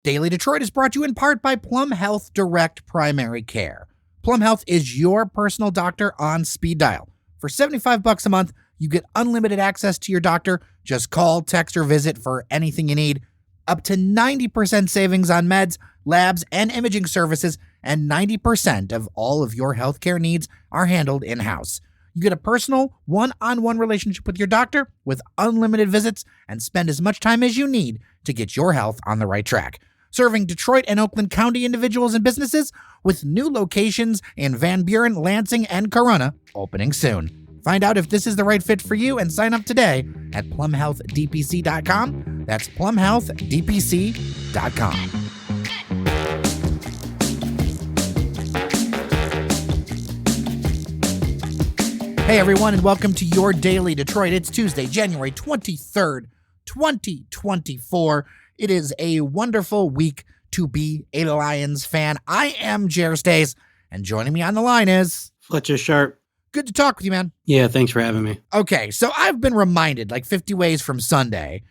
Daily Detroit is brought to you in part by Plum Health Direct Primary Care. Plum Health is your personal doctor on speed dial. For $75 a month, you get unlimited access to your doctor. Just call, text, or visit for anything you need. Up to 90% savings on meds, labs, and imaging services, and 90% of all of your healthcare needs are handled in-house. You get a personal, one-on-one relationship with your doctor with unlimited visits and spend as much time as you need to get your health on the right track. Serving Detroit and Oakland County individuals and businesses with new locations in Van Buren, Lansing, and Corunna opening soon. Find out if this is the right fit for you and sign up today at plumhealthdpc.com. That's plumhealthdpc.com. Hey everyone, and welcome to your Daily Detroit. It's Tuesday, January 23rd, 2024. It is a wonderful week to be a Lions fan. I am Jer Stays, and joining me on the line is Fletcher Sharpe. Good to talk with you, man. Yeah, thanks for having me. Okay, so I've been reminded, like 50 ways from Sunday,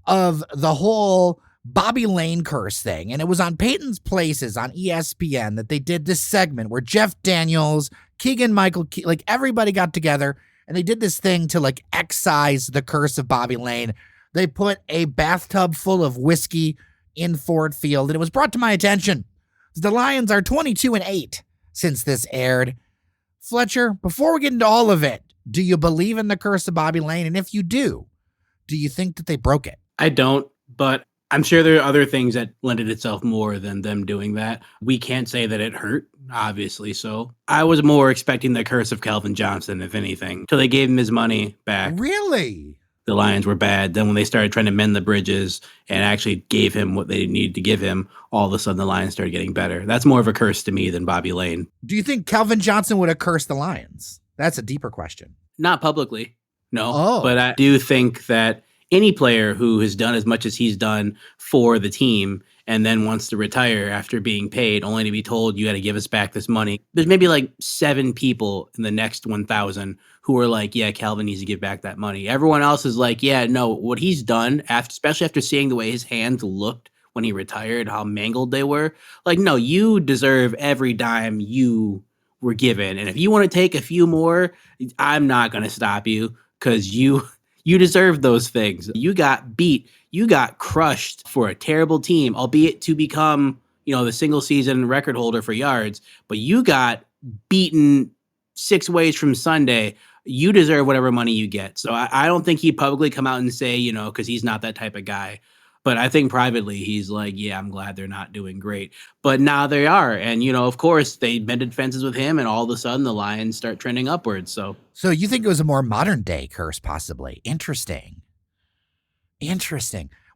of the whole Bobby Layne curse thing. And it was on Peyton's Places on ESPN that they did this segment where Jeff Daniels, Keegan-Michael, like everybody got together and they did this thing to like excise the curse of Bobby Layne. They put a bathtub full of whiskey in Ford Field, and it was brought to my attention. The Lions are 22-8 since this aired. Fletcher, before we get into all of it, do you believe in the curse of Bobby Layne? And if you do you think that they broke it? I don't, but I'm sure there are other things that lended itself more than them doing that. We can't say that it hurt, obviously. So I was more expecting the curse of Calvin Johnson, if anything, till they gave him his money back. Really? The Lions were bad. Then when they started trying to mend the bridges and actually gave him what they needed to give him, all of a sudden the Lions started getting better. That's more of a curse to me than Bobby Layne. Do you think Calvin Johnson would have cursed the Lions? That's a deeper question. Not publicly, no. Oh. But I do think that any player who has done as much as he's done for the team and then wants to retire after being paid, only to be told you got to give us back this money. There's maybe like 7 people in the next 1,000 who are like, yeah, Calvin needs to give back that money. Everyone else is like, yeah, no, what he's done, especially after seeing the way his hands looked when he retired, how mangled they were, like, no, you deserve every dime you were given. And if you want to take a few more, I'm not going to stop you because you deserve those things. You got beat. You got crushed for a terrible team, albeit to become, the single season record holder for yards. But you got beaten 6 ways from Sunday. You deserve whatever money you get. So I don't think he'd publicly come out and say, because he's not that type of guy. But I think privately he's like, yeah, I'm glad they're not doing great. But now they are. And, of course, they mended fences with him. And all of a sudden the Lions start trending upwards. So you think it was a more modern day curse, possibly? Interesting.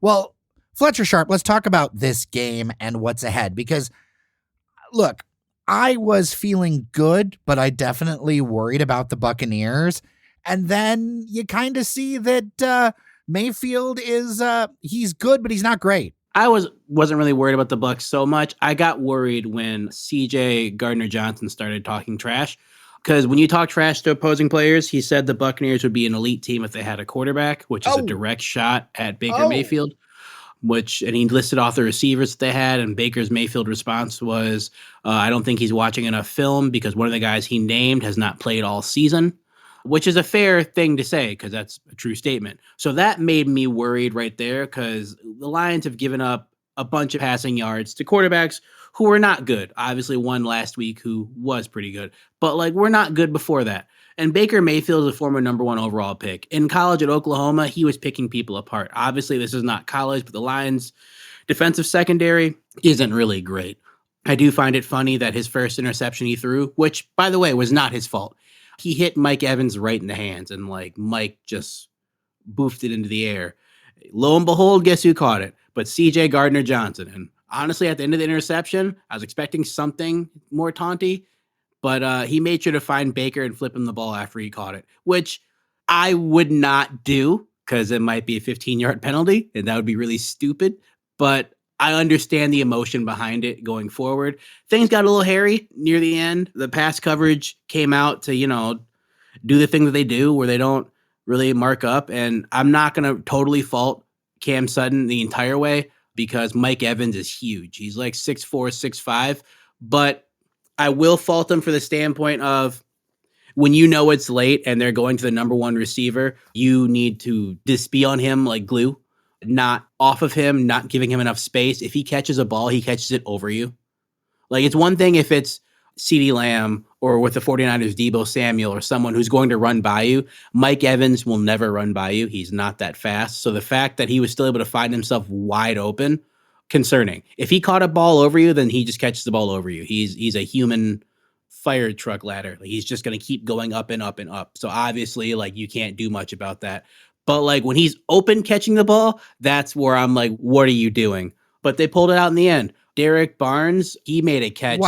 Well, Fletcher Sharpe, let's talk about this game and what's ahead. Because, look, I was feeling good, but I definitely worried about the Buccaneers. And then you kind of see that Mayfield is he's good, but he's not great. I wasn't really worried about the Bucs so much. I got worried when CJ Gardner-Johnson started talking trash. Because when you talk trash to opposing players, he said the Buccaneers would be an elite team if they had a quarterback, which is a direct shot at Baker Mayfield. And he listed off the receivers that they had, and Baker's Mayfield response was, I don't think he's watching enough film because one of the guys he named has not played all season, which is a fair thing to say because that's a true statement. So that made me worried right there because the Lions have given up a bunch of passing yards to quarterbacks who were not good. Obviously one last week who was pretty good, but we're not good before that. And Baker Mayfield is a former number 1 overall pick. In college at Oklahoma, he was picking people apart. Obviously, this is not college, but the Lions' defensive secondary isn't really great. I do find it funny that his first interception he threw, which, by the way, was not his fault, he hit Mike Evans right in the hands, and Mike just boofed it into the air. Lo and behold, guess who caught it? But CJ Gardner-Johnson. And honestly, at the end of the interception, I was expecting something more taunty. But he made sure to find Baker and flip him the ball after he caught it, which I would not do because it might be a 15-yard penalty, and that would be really stupid. But I understand the emotion behind it going forward. Things got a little hairy near the end. The pass coverage came out to, do the thing that they do where they don't really mark up. And I'm not going to totally fault Cam Sutton the entire way. because Mike Evans is huge. He's like 6'4", 6'5", but I will fault him for the standpoint of when you know it's late and they're going to the number one receiver, you need to just be on him like glue, not off of him, not giving him enough space. If he catches a ball, he catches it over you. Like, it's one thing if it's CeeDee Lamb or with the 49ers, Deebo Samuel, or someone who's going to run by you. Mike Evans will never run by you. He's not that fast. So the fact that he was still able to find himself wide open, concerning. If he caught a ball over you, then he just catches the ball over you. He's a human fire truck ladder. Like, he's just going to keep going up and up and up. So obviously, like, you can't do much about that. But like when he's open catching the ball, that's where I'm like, what are you doing? But they pulled it out in the end. Derek Barnes, he made a catch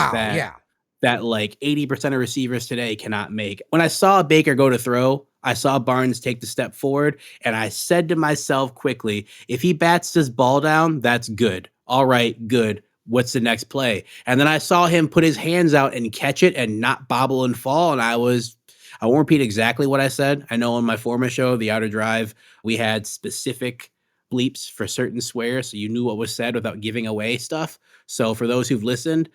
that like 80% of receivers today cannot make. When I saw Baker go to throw, I saw Barnes take the step forward, and I said to myself quickly, if he bats this ball down, that's good. All right, good. What's the next play? And then I saw him put his hands out and catch it and not bobble and fall, and I won't repeat exactly what I said. I know on my former show, The Outer Drive, we had specific bleeps for certain swears, so you knew what was said without giving away stuff. So for those who've listened,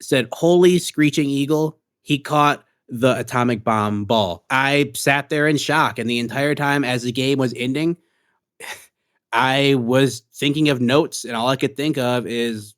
said, holy screeching eagle, he caught the atomic bomb ball. I sat there in shock, and the entire time as the game was ending, I was thinking of notes, and all I could think of is,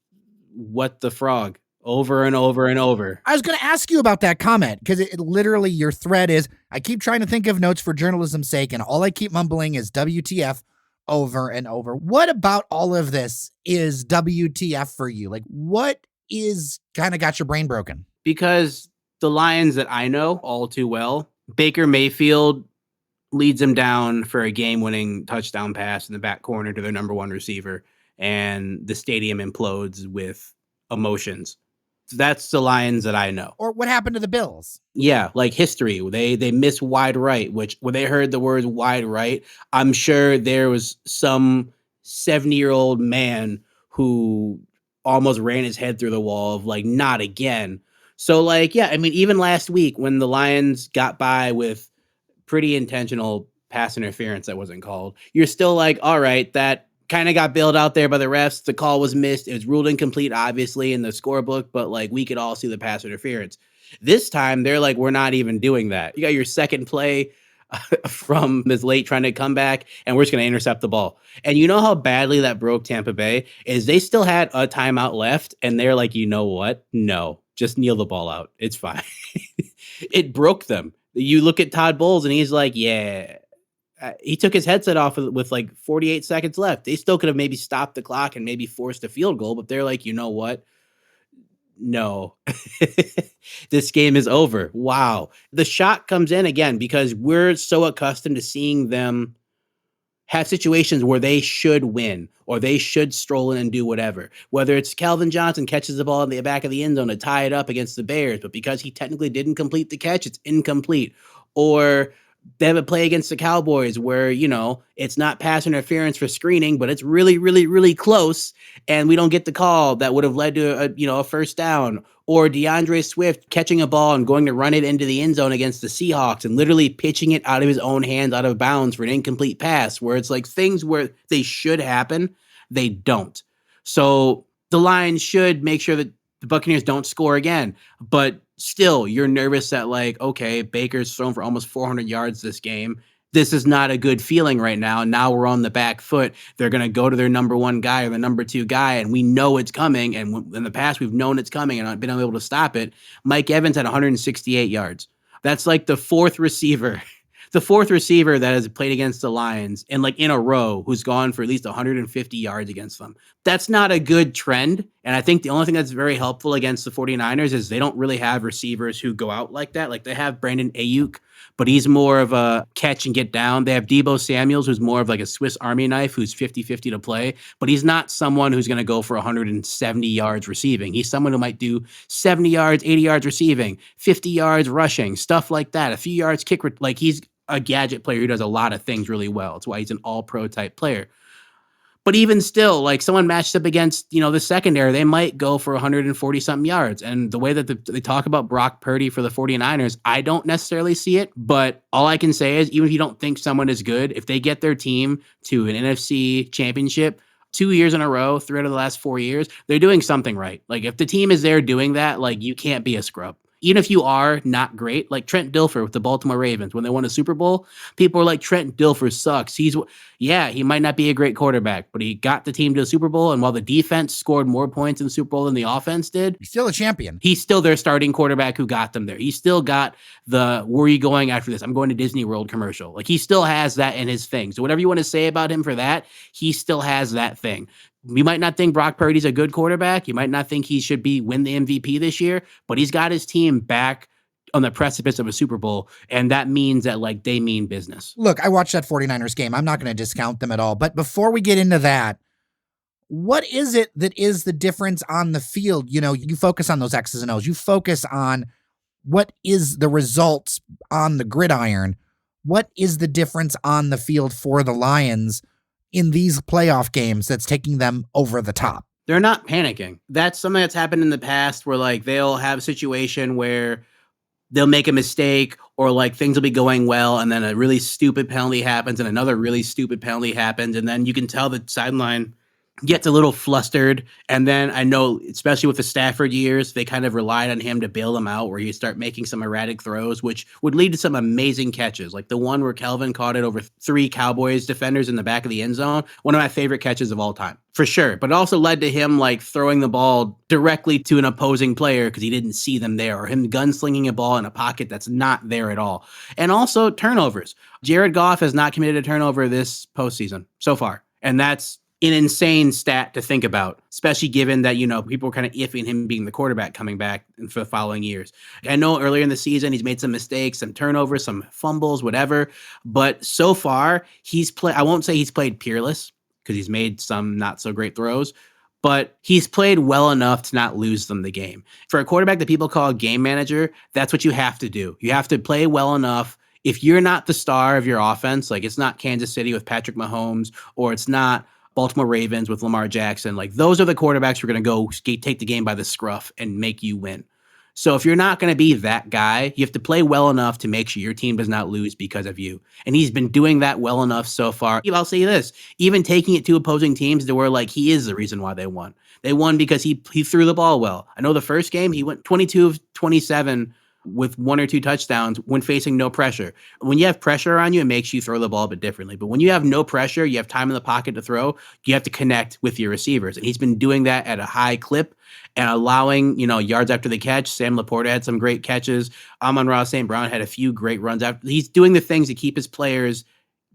what the frog? Over and over and over. I was going to ask you about that comment, because it literally, your thread is, I keep trying to think of notes for journalism's sake, and all I keep mumbling is WTF over and over. What about all of this is WTF for you? Like, what is kind of got your brain broken? Because the Lions that I know all too well, Baker Mayfield leads them down for a game-winning touchdown pass in the back corner to their number one receiver, and the stadium implodes with emotions. That's the Lions that I know. Or what happened to the Bills? Yeah, like history. They miss wide right, which when they heard the word wide right, I'm sure there was some 70-year-old man who almost ran his head through the wall of like, not again. So like, yeah, I mean, even last week when the Lions got by with pretty intentional pass interference that wasn't called, you're still like, all right, that kind of got bailed out there by the refs. The call was missed. It was ruled incomplete, obviously, in the scorebook, but like we could all see the pass interference. This time, they're like, we're not even doing that. You got your second play from this late trying to come back, and we're just going to intercept the ball. And you know how badly that broke Tampa Bay is they still had a timeout left, and they're like, you know what? No, just kneel the ball out. It's fine. It broke them. You look at Todd Bowles, and he's like, yeah. He took his headset off with like 48 seconds left. They still could have maybe stopped the clock and maybe forced a field goal, but they're like, you know what? No, this game is over. Wow. The shot comes in again because we're so accustomed to seeing them have situations where they should win or they should stroll in and do whatever. Whether it's Calvin Johnson catches the ball in the back of the end zone to tie it up against the Bears, but because he technically didn't complete the catch, it's incomplete. Or they have a play against the Cowboys where, you know, it's not pass interference for screening, but it's really, really, really close. And we don't get the call that would have led to a first down. Or DeAndre Swift catching a ball and going to run it into the end zone against the Seahawks and literally pitching it out of his own hands, out of bounds for an incomplete pass, where it's like things where they should happen, they don't. So the Lions should make sure that the Buccaneers don't score again. But still, you're nervous that, like, okay, Baker's thrown for almost 400 yards this game. This is not a good feeling right now. Now we're on the back foot. They're going to go to their number one guy or the number two guy, and we know it's coming. And in the past, we've known it's coming and not been able to stop it. Mike Evans had 168 yards. That's like the fourth receiver that has played against the Lions in a row who's gone for at least 150 yards against them. That's not a good trend. And I think the only thing that's very helpful against the 49ers is they don't really have receivers who go out like that. Like they have Brandon Ayuk, but he's more of a catch and get down. They have Deebo Samuels, who's more of like a Swiss Army knife, who's 50-50 to play, but he's not someone who's going to go for 170 yards receiving. He's someone who might do 70 yards, 80 yards receiving, 50 yards rushing, stuff like that, a few yards kick. Like he's a gadget player who does a lot of things really well. It's why he's an all-pro type player. But even still, like someone matched up against, the secondary, they might go for 140 something yards. And the way that they talk about Brock Purdy for the 49ers, I don't necessarily see it. But all I can say is, even if you don't think someone is good, if they get their team to an NFC championship, 2 years in a row, 3 out of the last 4 years, they're doing something right. Like if the team is there doing that, like you can't be a scrub. Even if you are not great, like Trent Dilfer with the Baltimore Ravens, when they won a Super Bowl, people were like, Trent Dilfer sucks. He might not be a great quarterback, but he got the team to a Super Bowl. And while the defense scored more points in the Super Bowl than the offense did, he's still a champion. He's still their starting quarterback who got them there. He still got the, where are you going after this? I'm going to Disney World commercial. Like he still has that in his thing. So whatever you want to say about him for that, he still has that thing. You might not think Brock Purdy's a good quarterback. You might not think he should win the MVP this year, but he's got his team back on the precipice of a Super Bowl, and that means that like they mean business. Look, I watched that 49ers game. I'm not going to discount them at all. But before we get into that, what is it that is the difference on the field? You know, you focus on those X's and O's. You focus on what is the results on the gridiron. What is the difference on the field for the Lions in these playoff games that's taking them over the top? They're not panicking. That's something that's happened in the past where like they'll have a situation where they'll make a mistake or like things will be going well and then a really stupid penalty happens and another really stupid penalty happens. And then you can tell the sideline gets a little flustered. And then I know, especially with the Stafford years, they kind of relied on him to bail them out where you start making some erratic throws, which would lead to some amazing catches. Like the one where Kelvin caught it over 3 Cowboys defenders in the back of the end zone. One of my favorite catches of all time, for sure. But it also led to him like throwing the ball directly to an opposing player because he didn't see them there, or him gunslinging a ball in a pocket that's not there at all. And also turnovers. Jared Goff has not committed a turnover this postseason so far. And that's an insane stat to think about, especially given that, you know, people were kind of iffy in him being the quarterback coming back for the following years. I know earlier in the season, he's made some mistakes, some turnovers, some fumbles, whatever. But so far, I won't say he's played peerless because he's made some not so great throws, but he's played well enough to not lose them the game. For a quarterback that people call a game manager, that's what you have to do. You have to play well enough. If you're not the star of your offense, like it's not Kansas City with Patrick Mahomes, or it's not Baltimore Ravens with Lamar Jackson, like those are the quarterbacks who are going to go take the game by the scruff and make you win. So if you're not going to be that guy, you have to play well enough to make sure your team does not lose because of you. And he's been doing that well enough so far. I'll say this, even taking it to opposing teams to where like he is the reason why they won. They won because he threw the ball well. I know the first game he went 22 of 27 with 1 or 2 touchdowns when facing no pressure. When you have pressure on you, it makes you throw the ball a bit differently. But when you have no pressure, you have time in the pocket to throw, you have to connect with your receivers. And he's been doing that at a high clip and allowing, you know, yards after the catch. Sam Laporta had some great catches. Amon-Ra St. Brown had a few great runs after. He's doing the things to keep his players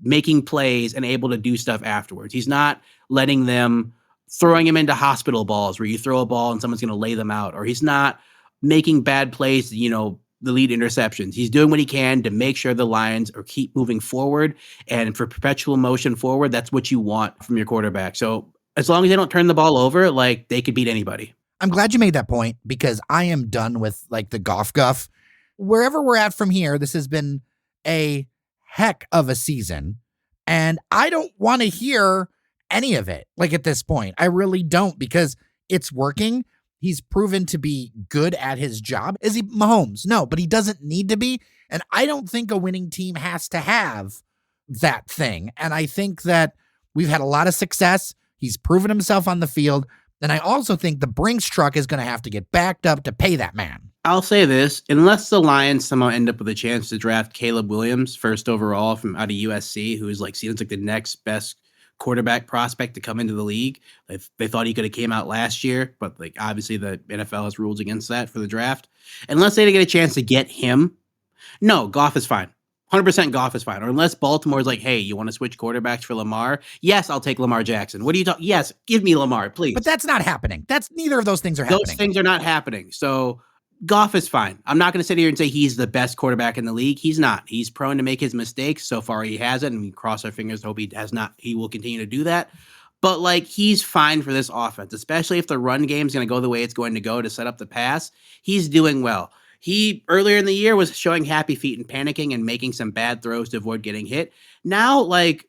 making plays and able to do stuff afterwards. He's not letting them, throwing him into hospital balls where you throw a ball and someone's going to lay them out, or he's not making bad plays, you know, the lead interceptions. He's doing what he can to make sure the Lions are keep moving forward, and for perpetual motion forward, that's what you want from your quarterback. So as long as they don't turn the ball over, like they could beat anybody. I'm glad you made that point because I am done with like the Goff guff. Wherever we're at from here, this has been a heck of a season, and I don't want to hear any of it. Like at this point, I really don't, because it's working. He's proven to be good at his job. Is he Mahomes? No, but he doesn't need to be. And I don't think a winning team has to have that thing. And I think that we've had a lot of success. He's proven himself on the field. And I also think the Brinks truck is going to have to get backed up to pay that man. I'll say this, unless the Lions somehow end up with a chance to draft Caleb Williams first overall from out of USC, who is like seen as like the next best quarterback prospect to come into the league. They thought he could have came out last year, but like obviously the NFL has rules against that for the draft. Unless they get a chance to get him, no, Goff is fine. 100% Goff is fine. Or unless Baltimore's like, hey, you want to switch quarterbacks for Lamar? Yes, I'll take Lamar Jackson. What are you talking? Yes, give me Lamar, please. But that's not happening. That's neither of those things are happening. Those things are not happening. So Goff is fine. I'm not going to sit here and say he's the best quarterback in the league. He's not. He's prone to make his mistakes. So far, he hasn't, and we cross our fingers, hope he has not. He will continue to do that. But like, he's fine for this offense, especially if the run game is going to go the way it's going to go to set up the pass. He's doing well. He earlier in the year was showing happy feet and panicking and making some bad throws to avoid getting hit. Now, like,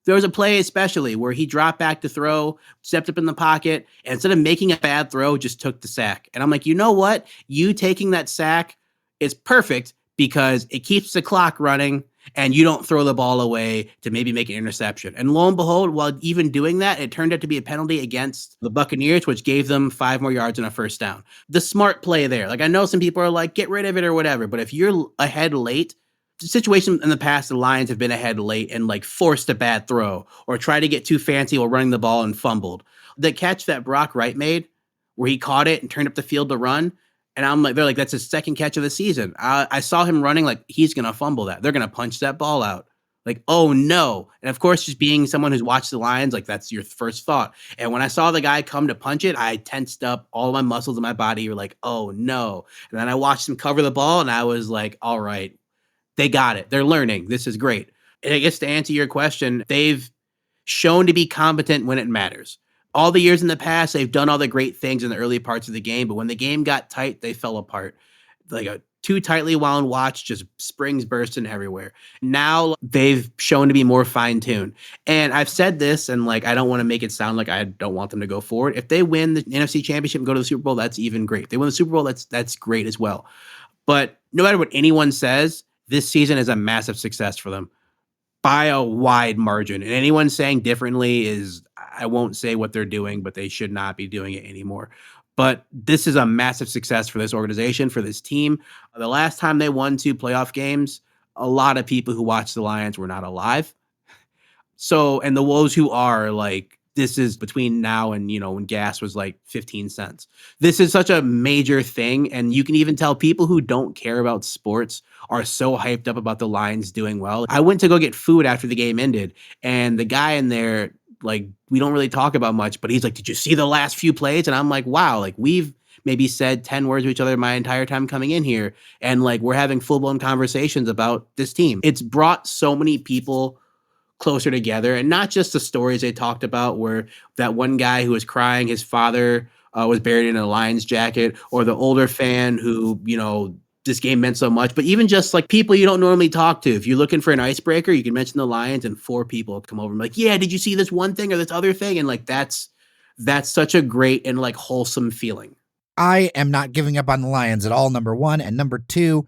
there was a play especially where he dropped back to throw, stepped up in the pocket, and instead of making a bad throw, just took the sack. And I'm like, you know what? You taking that sack is perfect because it keeps the clock running and you don't throw the ball away to maybe make an interception. And lo and behold, while even doing that, it turned out to be a penalty against the Buccaneers, which gave them 5 more yards and a first down. The smart play there. Like, I know some people are like, get rid of it or whatever, but if you're ahead late, the situation in the past, the Lions have been ahead late and like forced a bad throw or tried to get too fancy while running the ball and fumbled. The catch that Brock Wright made, where he caught it and turned up the field to run, and I'm like, they're like, that's his second catch of the season. I saw him running like he's going to fumble that. They're going to punch that ball out. Like, oh no. And of course, just being someone who's watched the Lions, like that's your first thought. And when I saw the guy come to punch it, I tensed up. All my muscles in my body were like, oh no. And then I watched him cover the ball and I was like, all right, they got it. They're learning. This is great. And I guess to answer your question, they've shown to be competent when it matters. All the years in the past, they've done all the great things in the early parts of the game, but when the game got tight, they fell apart. Like a too tightly wound watch, just springs bursting everywhere. Now they've shown to be more fine-tuned. And I've said this, and like I don't want to make it sound like I don't want them to go forward. If they win the NFC Championship and go to the Super Bowl, that's even great. If they win the Super Bowl, that's great as well. But no matter what anyone says, this season is a massive success for them by a wide margin. And anyone saying differently is, I won't say what they're doing, but they should not be doing it anymore. But this is a massive success for this organization, for this team. The last time they won 2 playoff games, a lot of people who watched the Lions were not alive. So, and the woes who are like, this is between now and, when gas was like 15 cents. This is such a major thing. And you can even tell people who don't care about sports are so hyped up about the Lions doing well. I went to go get food after the game ended, and the guy in there, like, we don't really talk about much, but he's like, did you see the last few plays? And I'm like, wow, like we've maybe said 10 words to each other my entire time coming in here. And like, we're having full-blown conversations about this team. It's brought so many people closer together, and not just the stories they talked about where that one guy who was crying, his father was buried in a Lions jacket, or the older fan who, this game meant so much, but even just like people you don't normally talk to. If you're looking for an icebreaker, you can mention the Lions and 4 people come over and be like, yeah, did you see this one thing or this other thing? And like, that's such a great and like wholesome feeling. I am not giving up on the Lions at all, number one. And number two,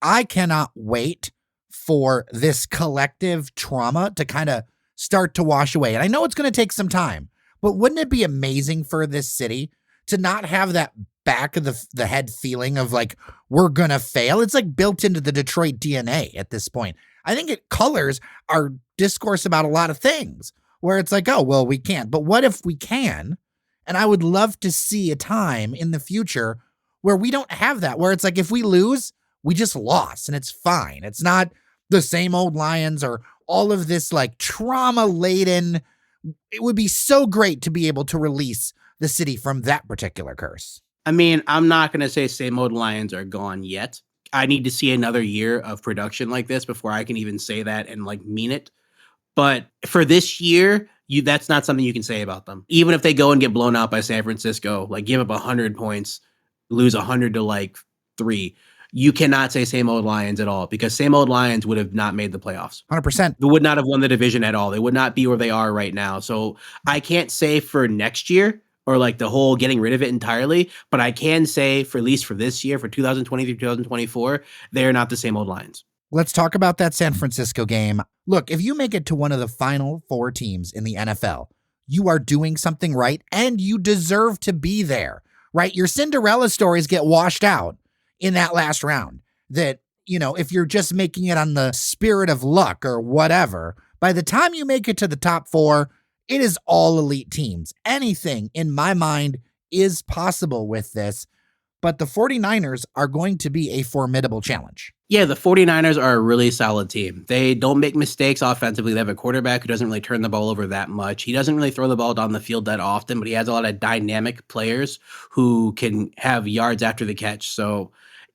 I cannot wait for this collective trauma to kind of start to wash away. And I know it's going to take some time, but wouldn't it be amazing for this city to not have that back of the head feeling of like, we're going to fail? It's like built into the Detroit DNA at this point. I think it colors our discourse about a lot of things where it's like, oh, well, we can't. But what if we can? And I would love to see a time in the future where we don't have that, where it's like, if we lose, we just lost and it's fine. It's not the same old Lions or all of this like trauma laden. It would be so great to be able to release the city from that particular curse. I mean, I'm not going to say same old Lions are gone yet. I need to see another year of production like this before I can even say that and like mean it. But for this year, that's not something you can say about them. Even if they go and get blown out by San Francisco, like give up 100 points, lose 100 to like 3. You cannot say same old Lions at all, because same old Lions would have not made the playoffs. 100%. They would not have won the division at all. They would not be where they are right now. So I can't say for next year or like the whole getting rid of it entirely, but I can say for at least for this year, for 2023, 2024, they're not the same old Lions. Let's talk about that San Francisco game. Look, if you make it to one of the final 4 teams in the NFL, you are doing something right and you deserve to be there, right? Your Cinderella stories get washed out in that last round. That, if you're just making it on the spirit of luck or whatever, by the time you make it to the top 4, it is all elite teams. Anything in my mind is possible with this, but the 49ers are going to be a formidable challenge. Yeah, the 49ers are a really solid team. They don't make mistakes offensively. They have a quarterback who doesn't really turn the ball over that much. He doesn't really throw the ball down the field that often, but he has a lot of dynamic players who can have yards after the catch. So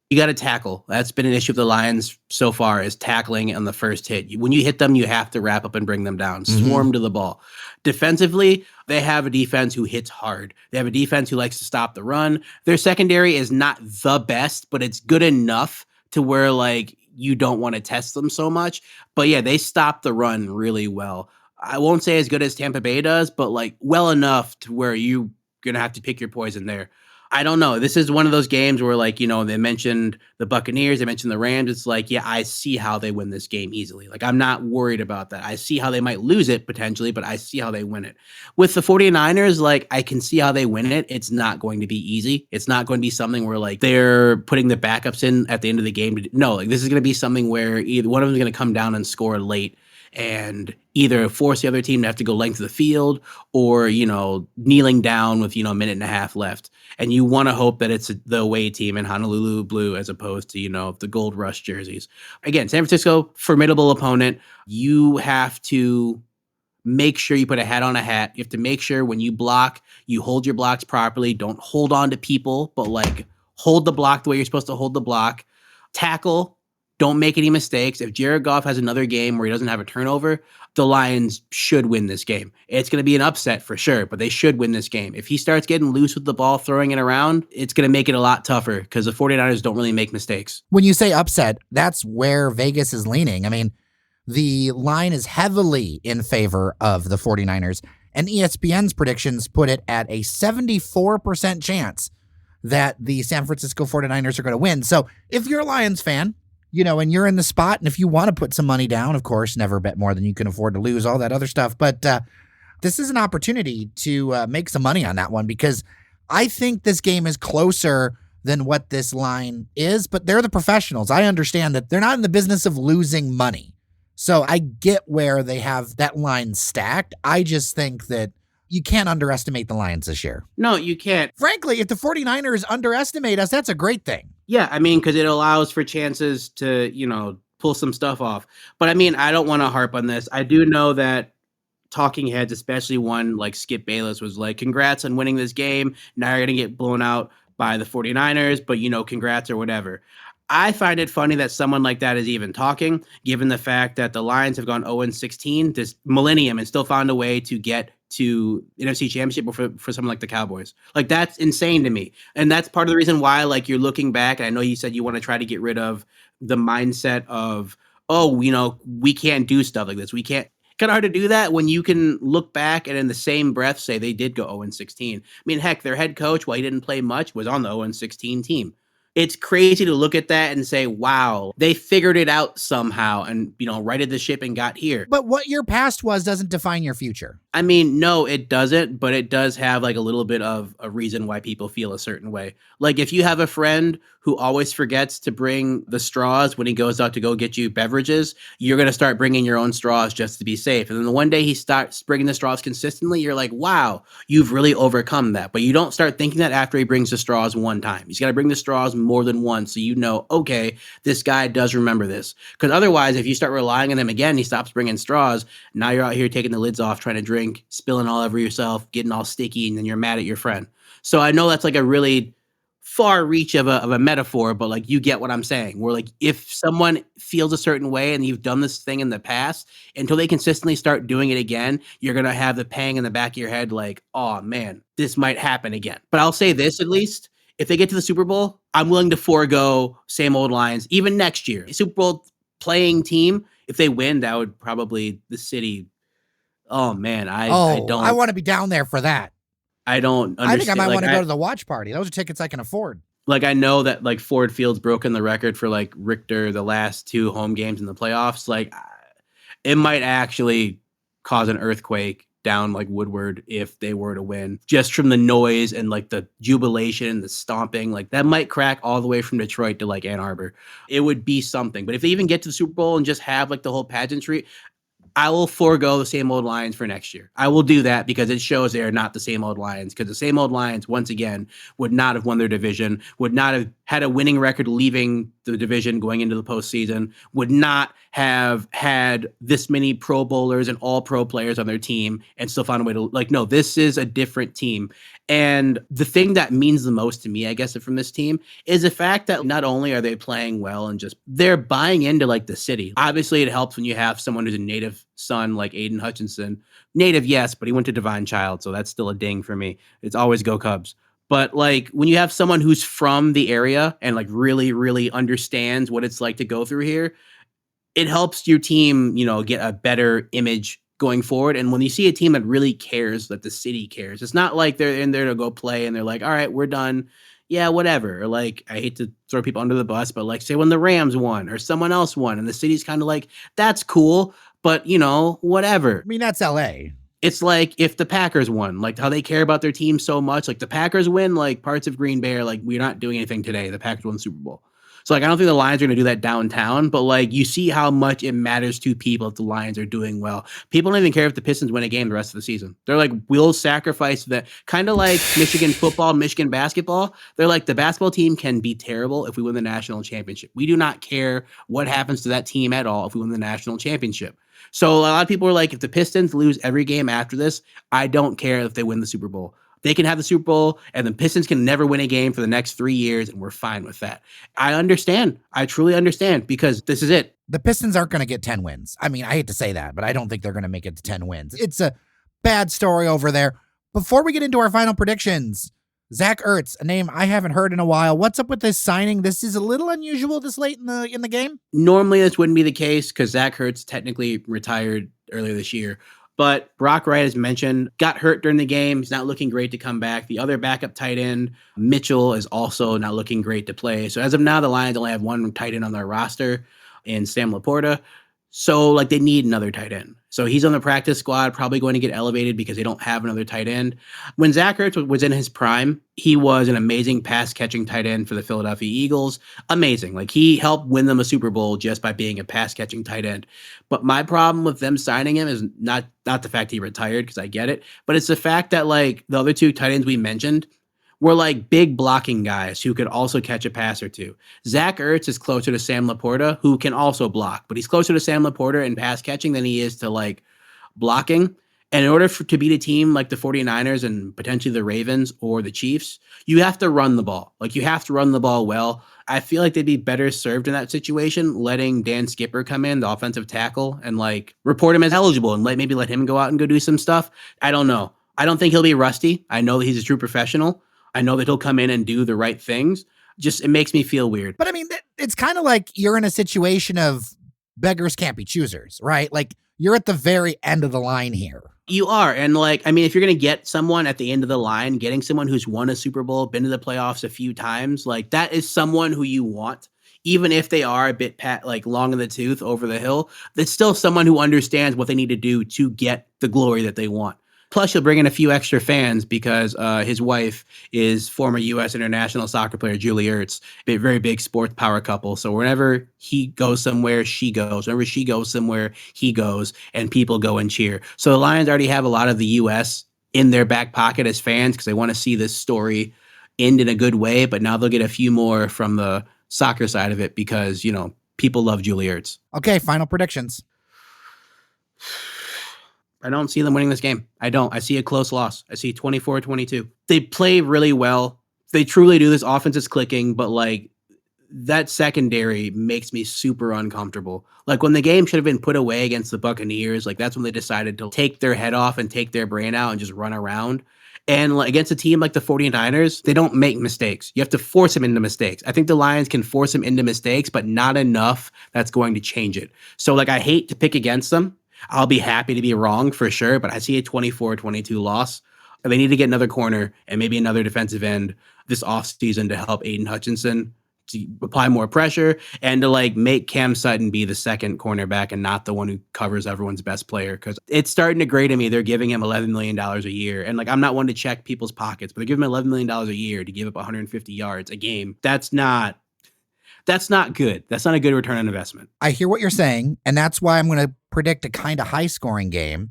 you got to tackle. That's been an issue of the Lions so far, is tackling on the first hit. When you hit them, you have to wrap up and bring them down. Swarm to the ball. Defensively, they have a defense who hits hard. They have a defense who likes to stop the run. Their secondary is not the best, but it's good enough to where like you don't want to test them so much. But yeah, they stop the run really well. I won't say as good as Tampa Bay does, but like well enough to where you going to have to pick your poison there. I don't know. This is one of those games where, like, you know, they mentioned the Buccaneers, they mentioned the Rams. It's like, yeah, I see how they win this game easily. Like, I'm not worried about that. I see how they might lose it potentially, but I see how they win it. With the 49ers, like, I can see how they win it. It's not going to be easy. It's not going to be something where, like, they're putting the backups in at the end of the game. No, like, this is going to be something where either one of them is going to come down and score late and either force the other team to have to go length of the field or, you know, kneeling down with, you know, a minute and a half left. And you want to hope that it's the away team in Honolulu blue as opposed to, you know, the gold rush jerseys. Again, San Francisco, formidable opponent. You have to make sure you put a hat on a hat. You have to make sure when you block, you hold your blocks properly. Don't hold on to people, but like hold the block the way you're supposed to hold the block. Tackle. Don't make any mistakes. If Jared Goff has another game where he doesn't have a turnover, the Lions should win this game. It's going to be an upset for sure, but they should win this game. If he starts getting loose with the ball, throwing it around, it's going to make it a lot tougher because the 49ers don't really make mistakes. When you say upset, that's where Vegas is leaning. I mean, the line is heavily in favor of the 49ers, and ESPN's predictions put it at a 74% chance that the San Francisco 49ers are going to win. So if you're a Lions fan, you know, and you're in the spot, and if you want to put some money down, of course, never bet more than you can afford to lose, all that other stuff. But this is an opportunity to make some money on that one because I think this game is closer than what this line is, but they're the professionals. I understand that they're not in the business of losing money. So I get where they have that line stacked. I just think that you can't underestimate the Lions this year. No, you can't. Frankly, if the 49ers underestimate us, that's a great thing. Yeah, I mean, because it allows for chances to, you know, pull some stuff off. But I mean, I don't want to harp on this. I do know that talking heads, especially one like Skip Bayless, was like, congrats on winning this game. Now you're going to get blown out by the 49ers, but, you know, congrats or whatever. I find it funny that someone like that is even talking, given the fact that the Lions have gone 0-16 this millennium and still found a way to get to NFC Championship for someone like the Cowboys. Like, that's insane to me. And that's part of the reason why, like, you're looking back, and I know you said you want to try to get rid of the mindset of, oh, you know, we can't do stuff like this. We can't. Kind of hard to do that when you can look back and in the same breath say they did go 0-16. I mean, heck, their head coach, while he didn't play much, was on the 0-16 team. It's crazy to look at that and say, wow, they figured it out somehow and, you know, righted the ship and got here. But what your past was doesn't define your future. I mean, no, it doesn't, but it does have like a little bit of a reason why people feel a certain way. Like if you have a friend who always forgets to bring the straws when he goes out to go get you beverages, you're going to start bringing your own straws just to be safe. And then the one day he starts bringing the straws consistently, you're like, wow, you've really overcome that. But you don't start thinking that after he brings the straws one time. He's got to bring the straws more than once so you know, okay, this guy does remember this. Because otherwise, if you start relying on him again, he stops bringing straws. Now you're out here taking the lids off, trying to drink, spilling all over yourself, getting all sticky, and then you're mad at your friend. So I know that's like a really far reach of a metaphor, but like you get what I'm saying. Where like if someone feels a certain way and you've done this thing in the past, until they consistently start doing it again, you're gonna have the pang in the back of your head, like, oh man, this might happen again. But I'll say this at least. If they get to the Super Bowl, I'm willing to forego same old Lions, even next year. A Super Bowl playing team, if they win, that would probably the city. Oh man, I don't. I want to be down there for that. I don't understand. I think I might want to go to the watch party. Those are tickets I can afford. Like I know that like Ford Field's broken the record for like Richter the last 2 home games in the playoffs. Like it might actually cause an earthquake down like Woodward if they were to win, just from the noise and like the jubilation, the stomping. Like that might crack all the way from Detroit to like Ann Arbor. It would be something. But if they even get to the Super Bowl and just have like the whole pageantry, I will forego the same old Lions for next year. I will do that because it shows they are not the same old Lions. Because the same old Lions, once again, would not have won their division, would not have had a winning record leaving the division going into the postseason, would not have had this many Pro Bowlers and all pro players on their team and still found a way to, like, no, this is a different team. And the thing that means the most to me, I guess, from this team is the fact that not only are they playing well and just they're buying into like the city. Obviously, it helps when you have someone who's a native son like Aiden Hutchinson. Native, yes, but he went to Divine Child, so that's still a ding for me. It's always go Cubs. But like when you have someone who's from the area and like really, really understands what it's like to go through here, it helps your team, you know, get a better image going forward. And when you see a team that really cares, that the city cares, it's not like they're in there to go play and they're like, all right, we're done. Yeah, whatever. Or like, I hate to throw people under the bus, but like say when the Rams won or someone else won and the city's kind of like, that's cool, but whatever. I mean, that's LA. It's like if the Packers won, like how they care about their team so much, like the Packers win, like parts of Green Bay are like, we're not doing anything today. The Packers won the Super Bowl. So like, I don't think the Lions are going to do that downtown, but like you see how much it matters to people if the Lions are doing well. People don't even care if the Pistons win a game the rest of the season. They're like, we'll sacrifice that, kind of like Michigan football, Michigan basketball. They're like, the basketball team can be terrible if we win the national championship. We do not care what happens to that team at all if we win the national championship. So a lot of people are like, if the Pistons lose every game after this, I don't care if they win the Super Bowl. They can have the Super Bowl and the Pistons can never win a game for the next 3 years, and we're fine with that. I understand. I truly understand, because this is it. The Pistons aren't going to get 10 wins. I mean, I hate to say that, but I don't think they're going to make it to 10 wins. It's a bad story over there. Before we get into our final predictions, Zach Ertz, a name I haven't heard in a while. What's up with this signing? This is a little unusual this late in the game. Normally, this wouldn't be the case because Zach Ertz technically retired earlier this year. But Brock Wright, as mentioned, got hurt during the game. He's not looking great to come back. The other backup tight end, Mitchell, is also not looking great to play. So as of now, the Lions only have one tight end on their roster in Sam Laporta. So like they need another tight end. So he's on the practice squad, probably going to get elevated because they don't have another tight end. When Zach Ertz was in his prime, he was an amazing pass-catching tight end for the Philadelphia Eagles. Amazing. Like he helped win them a Super Bowl just by being a pass-catching tight end. But my problem with them signing him is not the fact he retired, because I get it, but it's the fact that like the other two tight ends we mentioned were like big blocking guys who could also catch a pass or two. Zach Ertz is closer to Sam Laporta, who can also block, but he's closer to Sam Laporta in pass catching than he is to like blocking. And in order to beat a team like the 49ers and potentially the Ravens or the Chiefs, you have to run the ball. Like you have to run the ball well. I feel like they'd be better served in that situation, letting Dan Skipper come in, the offensive tackle, and like report him as eligible and maybe let him go out and go do some stuff. I don't know. I don't think he'll be rusty. I know that he's a true professional. I know that he'll come in and do the right things. Just, it makes me feel weird. But I mean, it's kind of like you're in a situation of beggars can't be choosers, right? Like you're at the very end of the line here. You are. And like, I mean, if you're going to get someone at the end of the line, getting someone who's won a Super Bowl, been to the playoffs a few times, like that is someone who you want. Even if they are a bit like long in the tooth over the hill, that's still someone who understands what they need to do to get the glory that they want. Plus, you'll bring in a few extra fans because his wife is former U.S. international soccer player Julie Ertz, a very big sports power couple. So whenever he goes somewhere, she goes. Whenever she goes somewhere, he goes, and people go and cheer. So the Lions already have a lot of the U.S. in their back pocket as fans because they want to see this story end in a good way. But now they'll get a few more from the soccer side of it because, people love Julie Ertz. Okay, final predictions. I don't see them winning this game. I don't. I see a close loss. I see 24-22. They play really well. They truly do. This offense is clicking, but like that secondary makes me super uncomfortable. Like when the game should have been put away against the Buccaneers, like that's when they decided to take their head off and take their brain out and just run around. And like against a team like the 49ers, they don't make mistakes. You have to force them into mistakes. I think the Lions can force them into mistakes, but not enough that's going to change it. So like I hate to pick against them. I'll be happy to be wrong for sure, but I see a 24-22 loss. And they need to get another corner and maybe another defensive end this offseason to help Aiden Hutchinson to apply more pressure and to like make Cam Sutton be the second cornerback and not the one who covers everyone's best player. Because it's starting to grate to me. They're giving him $11 million a year. And like, I'm not one to check people's pockets, but they're giving him $11 million a year to give up 150 yards a game. That's not good. That's not a good return on investment. I hear what you're saying, and that's why I'm going to predict a kind of high-scoring game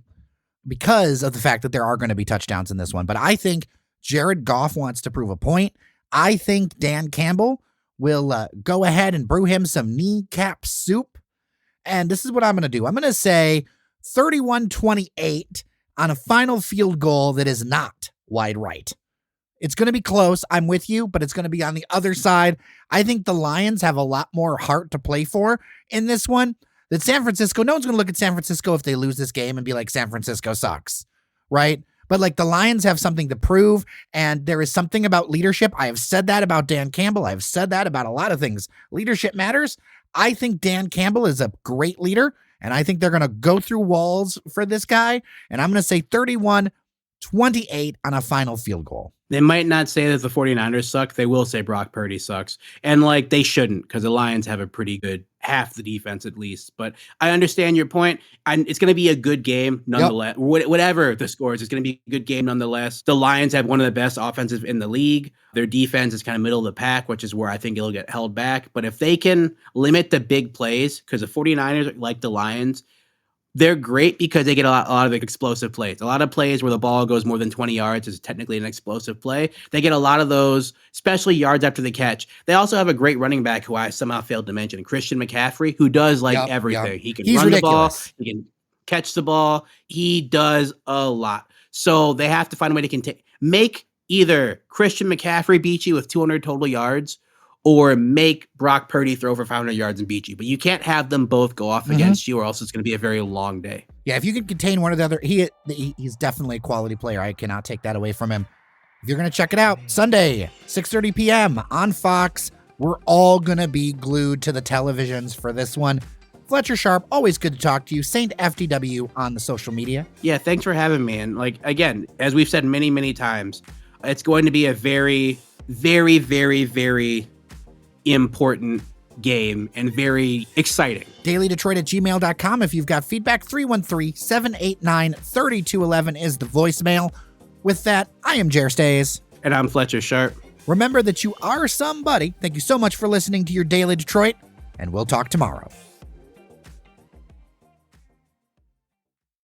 because of the fact that there are going to be touchdowns in this one. But I think Jared Goff wants to prove a point. I think Dan Campbell will go ahead and brew him some kneecap soup. And this is what I'm going to do. I'm going to say 31-28 on a final field goal that is not wide right. It's going to be close. I'm with you, but it's going to be on the other side. I think the Lions have a lot more heart to play for in this one than San Francisco. No one's going to look at San Francisco if they lose this game and be like, San Francisco sucks, right? But like the Lions have something to prove, and there is something about leadership. I have said that about Dan Campbell. I have said that about a lot of things. Leadership matters. I think Dan Campbell is a great leader, And I think they're going to go through walls for this guy. And I'm going to say 31-28 on a final field goal. They might not say that the 49ers suck. They will say Brock Purdy sucks. And like they shouldn't, because the Lions have a pretty good half the defense at least. But I understand your point. It's going to be a good game nonetheless. Yep. Whatever the score is, it's going to be a good game nonetheless. The Lions have one of the best offenses in the league. Their defense is kind of middle of the pack, which is where I think it'll get held back. But if they can limit the big plays, because the 49ers, like the Lions, they're great because they get a lot of explosive plays. A lot of plays where the ball goes more than 20 yards is technically an explosive play. They get a lot of those, especially yards after the catch. They also have a great running back who I somehow failed to mention, Christian McCaffrey, who does everything. He can run ridiculous. The ball. He can catch the ball. He does a lot. So they have to find a way to make either Christian McCaffrey beat you with 200 total yards or make Brock Purdy throw for 500 yards and beat you. But you can't have them both go off against you, or else it's going to be a very long day. Yeah, if you can contain one or the other, he's definitely a quality player. I cannot take that away from him. If you're going to check it out, Sunday, 6:30 p.m. on Fox, we're all going to be glued to the televisions for this one. Fletcher Sharpe, always good to talk to you. Saint FDW on the social media. Yeah, thanks for having me. And like, again, as we've said many, many times, it's going to be a very, very, very, very important game and very exciting. dailydetroit@gmail.com. If you've got feedback, 313-789-3211 is the voicemail. With that, I am Jer Stays. And I'm Fletcher Sharpe. Remember that you are somebody. Thank you so much for listening to your Daily Detroit, and we'll talk tomorrow.